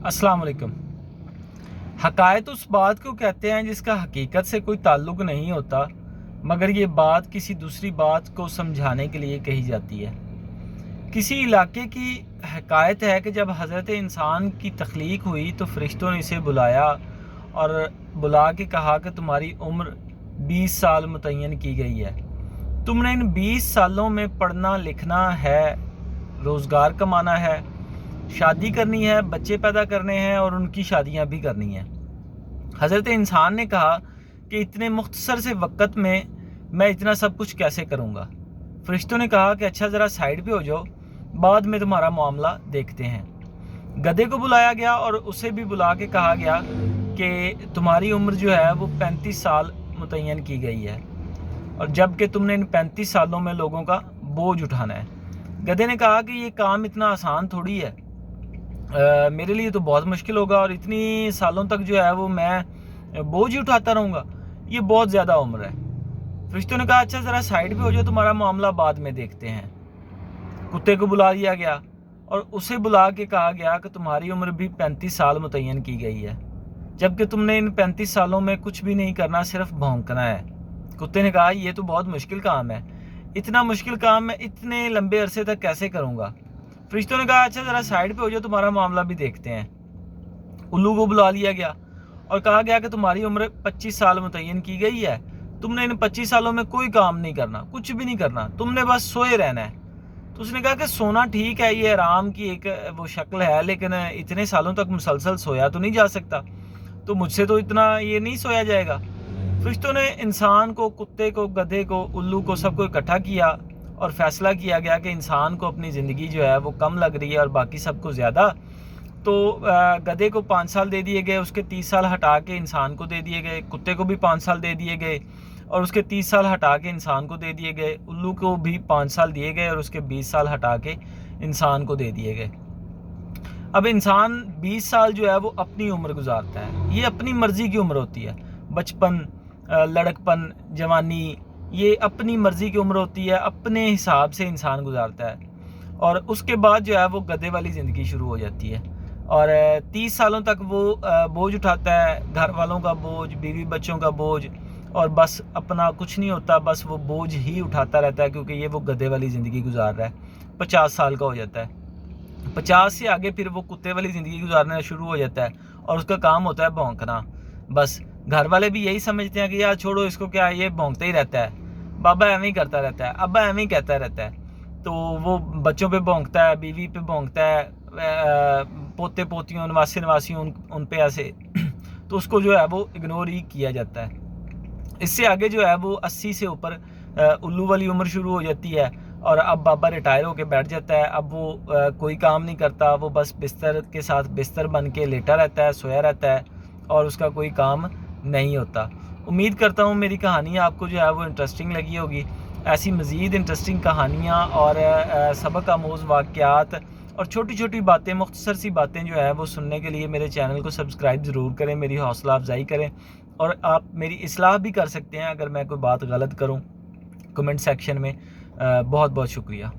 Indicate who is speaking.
Speaker 1: अस्सलाम वालेकुम। हकायत उस बात को कहते हैं जिसका हकीकत से कोई ताल्लुक़ नहीं होता, मगर ये बात किसी दूसरी बात को समझाने के लिए कही जाती है। किसी इलाके की हकायत है कि जब हज़रत इंसान की तख्लीक हुई तो फ़रिश्तों ने इसे बुलाया और बुला के कहा कि तुम्हारी उम्र 20 साल मुतय्यन की गई है। तुमने इन 20 सालों में पढ़ना लिखना है, रोज़गार कमाना है, शादी करनी है, बच्चे पैदा करने हैं और उनकी शादियां भी करनी हैं। हज़रत इंसान ने कहा कि इतने मुख्तसर से वक़्त में मैं इतना सब कुछ कैसे करूँगा। फ़रिश्तों ने कहा कि अच्छा ज़रा साइड पे हो जाओ, बाद में तुम्हारा मामला देखते हैं। गधे को बुलाया गया और उसे भी बुला के कहा गया कि तुम्हारी उम्र जो है वो 35 साल मुतय्यन की गई है और जबकि तुमने इन 35 सालों में लोगों का बोझ उठाना है। गधे ने कहा कि ये काम इतना आसान थोड़ी है, मेरे लिए तो बहुत मुश्किल होगा और इतनी सालों तक जो है वो मैं बोझ ही उठाता रहूँगा, ये बहुत ज़्यादा उम्र है। फ़रिश्तों ने कहा अच्छा ज़रा साइड पे हो जाओ, तुम्हारा मामला बाद में देखते हैं। कुत्ते को बुला लिया गया और उसे बुला के कहा गया कि तुम्हारी उम्र भी 35 साल मुतय्यन की गई है, जबकि तुमने इन 35 सालों में कुछ भी नहीं करना, सिर्फ भौंकना है। कुत्ते ने कहा ये तो बहुत मुश्किल काम है, इतना मुश्किल काम मैं इतने लंबे अरसे तक कैसे करूँगा। फ़रिश्तों ने कहा अच्छा ज़रा साइड पे हो जाओ, तुम्हारा मामला भी देखते हैं। उल्लू को बुला लिया गया और कहा गया कि तुम्हारी उम्र 25 साल मुतय्यन की गई है, तुमने इन 25 सालों में कोई काम नहीं करना, कुछ भी नहीं करना, तुमने बस सोए रहना है। तो उसने कहा कि सोना ठीक है, ये आराम की एक वो शक्ल है, लेकिन इतने सालों तक मुसलसल सोया तो नहीं जा सकता, तो मुझसे तो इतना ये नहीं सोया जाएगा। फ़रिश्तों ने इंसान को, कुत्ते को, गधे को, उल्लू को, सबको इकट्ठा किया और फैसला किया गया कि इंसान को अपनी ज़िंदगी जो है वो कम लग रही है और बाकी सबको ज़्यादा। तो गधे को 5 साल दे दिए गए, उसके 30 साल हटा के इंसान को दे दिए गए। कुत्ते को भी 5 साल दे दिए गए और उसके 30 साल हटा के इंसान को दे दिए गए। उल्लू को भी 5 साल दिए गए और उसके 20 साल हटा के इंसान को दे दिए गए। अब इंसान 20 साल जो है वो अपनी उम्र गुजारता है, ये अपनी मर्ज़ी की उम्र होती है। बचपन, लड़कपन, जवानी, ये अपनी मर्ज़ी की उम्र होती है, अपने हिसाब से इंसान गुजारता है और उसके बाद जो है वो गधे वाली ज़िंदगी शुरू हो जाती है और 30 सालों तक वो बोझ उठाता है, घर वालों का बोझ, बीवी बच्चों का बोझ, और बस अपना कुछ नहीं होता, बस वो बोझ ही उठाता रहता है क्योंकि ये वो गधे वाली ज़िंदगी गुजार रहा है। 50 साल का हो जाता है, 50 से आगे फिर वो कुत्ते वाली ज़िंदगी गुजारना शुरू हो जाता है और उसका काम होता है भौंकना। बस घर वाले भी यही समझते हैं कि यार छोड़ो इसको, क्या ये भौंकता ही रहता है, बाबा एवं ही करता रहता है, अब्बा एवं ही कहता रहता है। तो वो बच्चों पे भौंकता है, बीवी पे भौंकता है, पोते पोतियों, नवासी नवासियों उन पे ऐसे तो उसको जो है वो इग्नोर ही किया जाता है। इससे आगे जो है वो 80 से ऊपर उल्लू वाली उम्र शुरू हो जाती है और अब बाबा रिटायर होकर बैठ जाता है। अब वो कोई काम नहीं करता, वो बस बिस्तर के साथ बिस्तर बन के लेटा रहता है, सोया रहता है और उसका कोई काम नहीं होता। उम्मीद करता हूँ मेरी कहानी आपको जो है वो इंटरेस्टिंग लगी होगी। ऐसी मज़ीद इंटरेस्टिंग कहानियाँ और सबक आमोज़ वाक़यात और छोटी छोटी बातें, मुख्तसर सी बातें जो है वो सुनने के लिए मेरे चैनल को सब्सक्राइब ज़रूर करें, मेरी हौसला अफजाई करें और आप मेरी इस्लाह भी कर सकते हैं अगर मैं कोई बात गलत करूँ कमेंट सेक्शन में। बहुत बहुत शुक्रिया।